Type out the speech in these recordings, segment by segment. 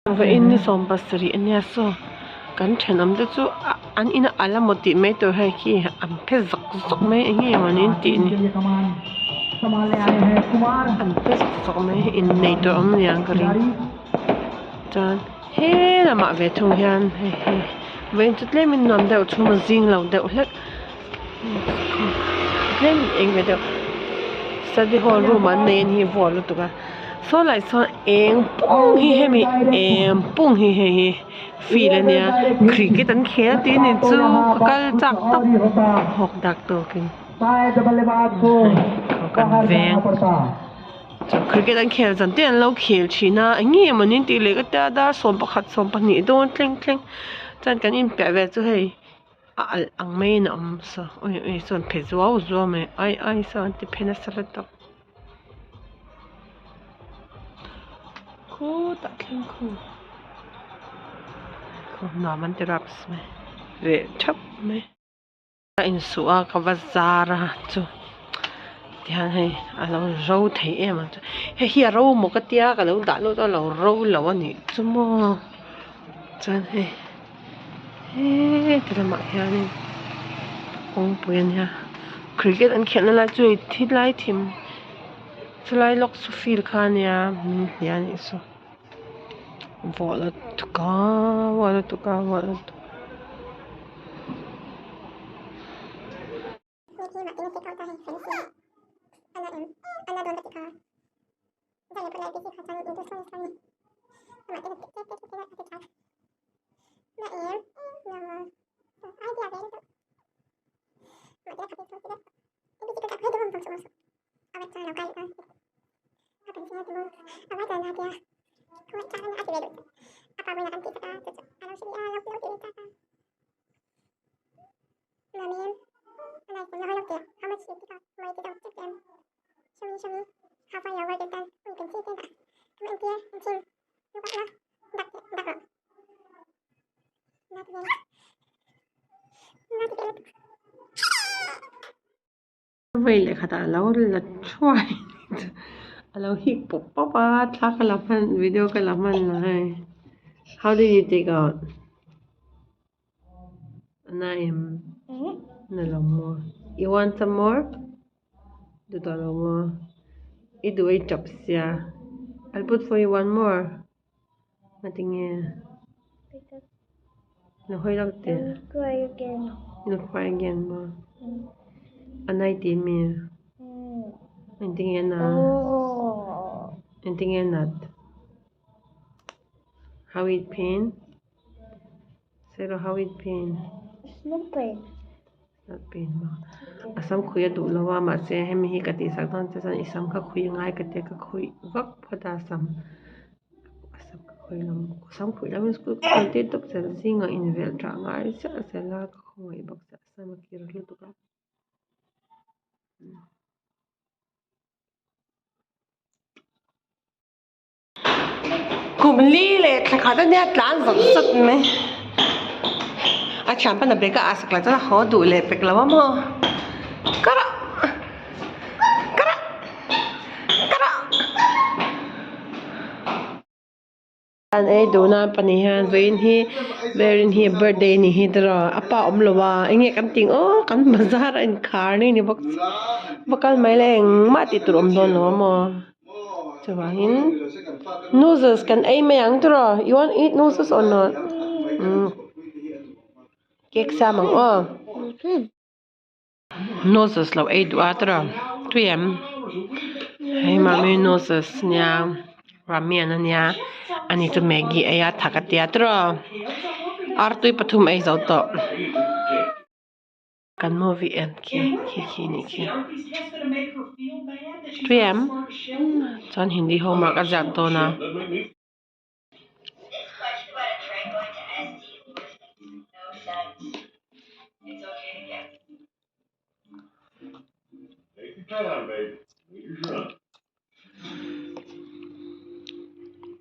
Và in ni som pasari ania so kan thenam de chu an ina ala moti me to hai ki am phe zak zak me ngi manin ti ni an phe zak zak me in nei to am yang kari chan he na ma ve thung hian he he vein chu tle min nom de chu ma jing lo de hlek tlem eng ve de study hall room an nei hi vol tu ka so lại so em pung hi he mi em pung hi he phi le nia cricket an khel ti ni chu kal chak tak hok dak to kin kan veng cho cricket an khel chan ten lo khel china angi manin ti le ka ta dar som pakhat som pani don thleng thleng chan kan in pe ve chu hei al ang me na am so oi son phezwa zo me ai son ti phena salat tak Cô tak khen cô nó mình tự raps me về chắp me in sua ka bazara chu tihan hei alo ro thei em he hi ro mo ka tia ka lo da lo to lo ro lo ani chu mo chan he he tira ma hian ong puan ha cricket an khelna la chui thit lai thim chulai lok su fil khania hian isu Vola tuka. Vậy lại khá lâu là try lâu hit pop pop thắc cái làm video cái làm này how did you take out Naim na lang mo you want some more dito lang mo idu ay chop siya I'll put for you one more matingin nahoy lang te cry again mo anay timi Intingin nat how it pain Zero how it pain No pain. not pain mo asam khuya du lawa ma se hem hi kati sakton cha san isam kha khui ngai kate ka khui vak phada sam asam ka khui lam sam khui lam school ko te tok cha singa in vel tra ngai sa se la ka khoi bak sa sam ki ru tu ka kumli le thakha ta nya tlan zot zot me a cham pa na beka asakla ta ho du le pek lawa mo kara an ei dona pani han vein hi verin hi birthday ni hi dra apa omlowa enge kan ting o kan bazar in khar ni bak bakal mai leng ma ti turom don lo mo chawangin noodles kan ei mayang dra you want eat noodles or not cake samang o noodles lo ei du atra tuyam hey mami noodles nya ramen nya ani tu Maggie aya thakatia tro artui pathum ai zo to kan movie end ki ni ki 3am chan hindi homework ajak to na Take your time, baby. You're drunk.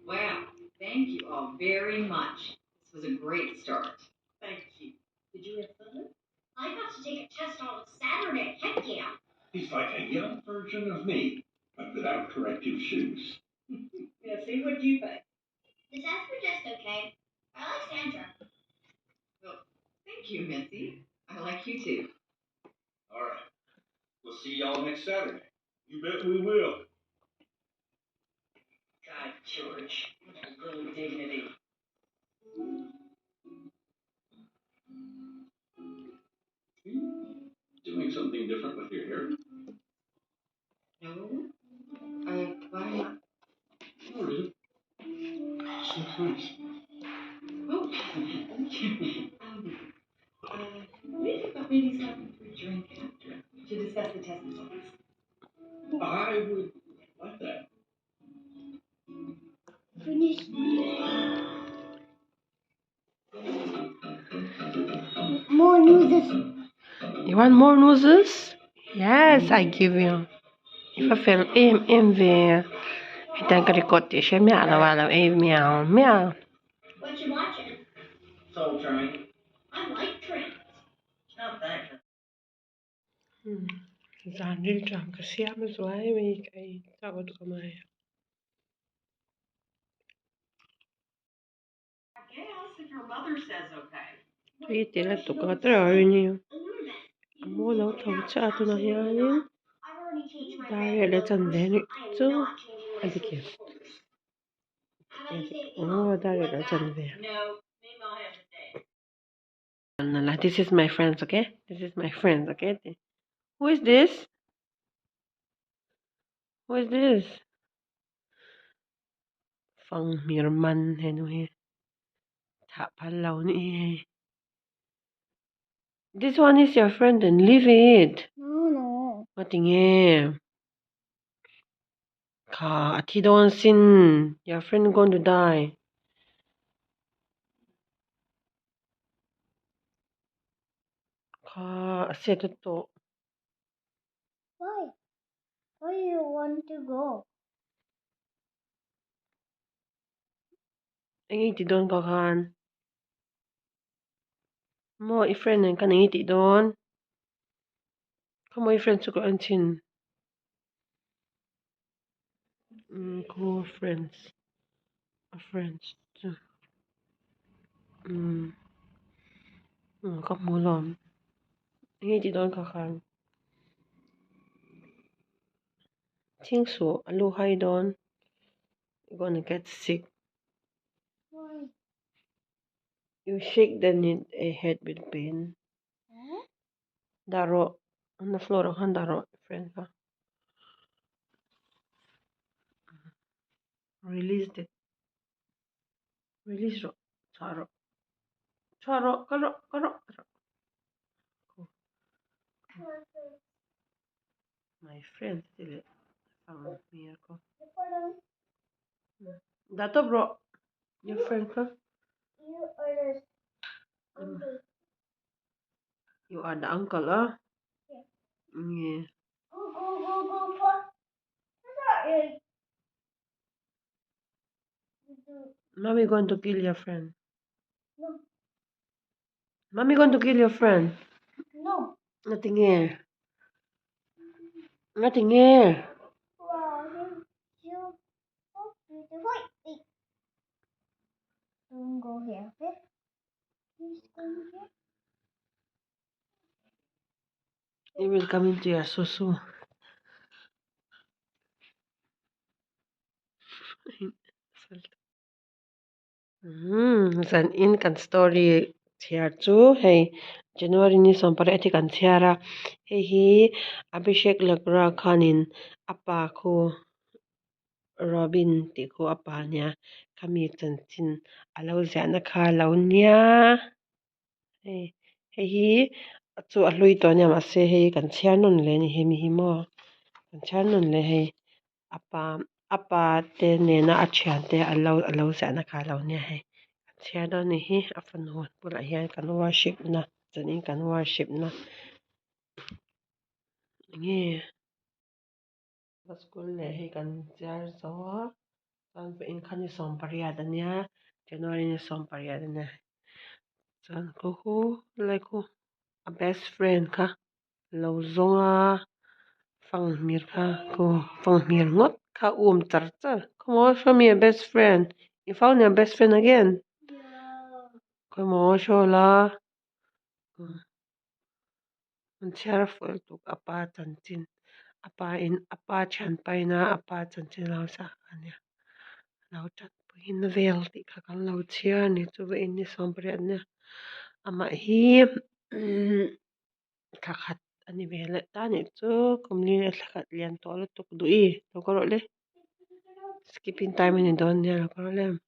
Wow, thank you all very much. This was a great start. Thank you. Did you have fun? I got to take a test on Saturday. Heck yeah. He's like a young version of me, but without corrective shoes. Yeah, see, what do you think? The test suggests okay. I like Sandra. Well, thank you, Missy. I like you too. All right. We'll see y'all next Saturday. You bet we will. God, George, what a little dignity. Doing something different with your hair? No? Why not? No reason. So nice. Oh, thank you. What do you think about maybe stopping for a drink after to discuss the test results? I would like that. Finish. More news. You want more noodles? Yes, I give you. If I feel em về Hitan karikoti siya mẹ araw-araw meow meow. What you watching? Soul Train. I like trains. No, thanks. Zanil jam kasi ama zuai may kay tawad ko maya. Yes, if your mother says okay. Tila to ka trawi niyo. Illuminate. Amo law tawad sa ato na hiyanin. I've already changed my Dari ala chandeni I am to. not changing my Adikis. folders. How about you say Oh, dari like ala that? chandeni. No, maybe I'll have a day. Nala, this is my friends, okay? This is my friends, okay? Who is this? Who is this? Fang Mirman henwe. Ta palaw ni. This one is your friend and leave it. No. Matingin. Ka atidon sin. Your friend going to die. Ka aseto to. Why? Why you want to go? Ang itidon ka kan. Mo i-friend ang kanang itidon. Kamo i-friend suko antin. Cool friends. Friends. Kamu lom. Ang itidon ka kan. 清楚 aluhay don. You're gonna get sick. Why? You shake the head with pain. Huh? Daro. On the floor kan daro. Friend ka. Release it. Release ro. Charo. Charo. Karo. Karo. My friend. Dili. Ang mir ko. Dato bro. Your friend ka. You are the uncle. You are the uncle, ah? Yeah. Yeah. Go. Sorry. Mommy going to kill your friend. No. Mommy going to kill your friend. No. Nothing here. Nothing here. Wow, you so beautiful. Wait. Don't go here, okay? Please go here. He will come into your susu. San in kan story chhiar chu hey January ni sompare ati kan chhiara hi Abhishek Lagra khanin apa ko Robin ti ko apa nya kami chanchin alo zana kha lo nya hey hi chu a hlui to nya ma se hey kan chhiar non le ni he mi hi mo kan chhiar non le hey apa te ne na achhian te alo zana kha lo nya hey Chhiar do ni hi afan hon pula hian kan worship na chanin kan worship na nge school le hi kan chiar zawa chan fa in khani som pariat ania January ni som pariat ania chan ko hu lai ko a best friend kha lo zonga fang mir ngot kha char char come on show me a best friend You found your best friend again? Koy mo show la. Chhiar fuel tuk apa chanchin. Apa chan paina apa chanchin lau sa ania. Lau chat puin vel ti kakal lau chhiar ni chu ve in ni sompre ania. Ama hi kakhat ani vele ta ni chu kumli le thakhat lian to la tuk du i. To ko le skipping time ni don ya ko le.